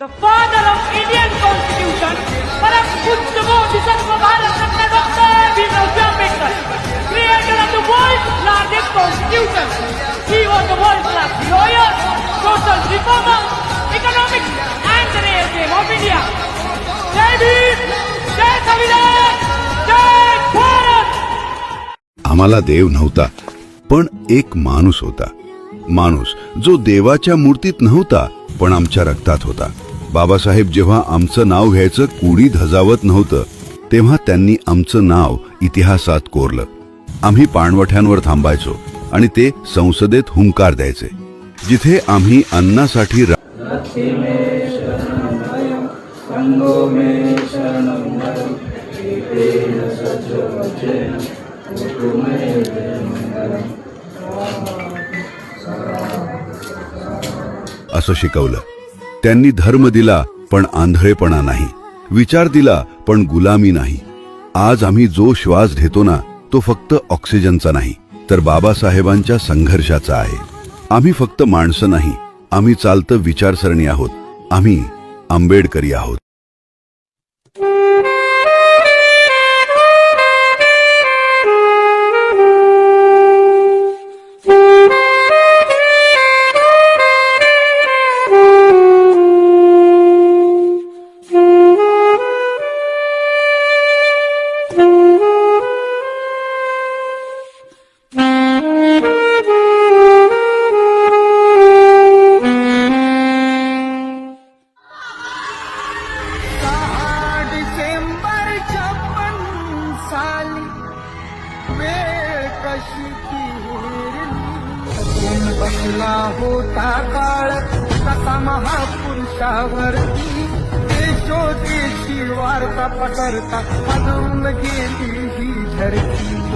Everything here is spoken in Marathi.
The father of Indian Constitution, Param Pujya Modi Sarva Bharat Ratna Dr. Bhimrao Ambedkar, creator of the world's largest constitution. He was a world-class lawyer, social reformer, economics, and the real game of India. Jai Bhim, Jai Samvidan, Jai Bharat. आम्हाला देव नव्हता, पण एक माणूस होता. माणूस जो देवाच्या मूर्तीत नव्हता, पण आमच्या रक्तात होता. बाबासाहेब जेव्हा आमचं नाव घ्यायचं कुणी धजावत नव्हतं, तेव्हा त्यांनी आमचं नाव इतिहासात कोरलं. आम्ही पाणवठ्यांवर थांबायचो आणि ते संसदेत हुंकार द्यायचे. जिथे आम्ही अन्नासाठी असं शिकवलं. त्यांनी धर्म दिला पण आंधळेपणा नाही, विचार दिला पण गुलामी नाही. आज आम्ही जो श्वास घेतो ना, तो फक्त ऑक्सिजनचा नाही, तर बाबासाहेबांच्या संघर्षाचा आहे. आम्ही फक्त माणसं नाही, आम्ही चालतं विचारसरणी आहोत. आम्ही आंबेडकरी आहोत. बसला होता काळ तसा महापुरुषावरती, देशोदेशी वार्ता पसरता पळून गेली ही धरती.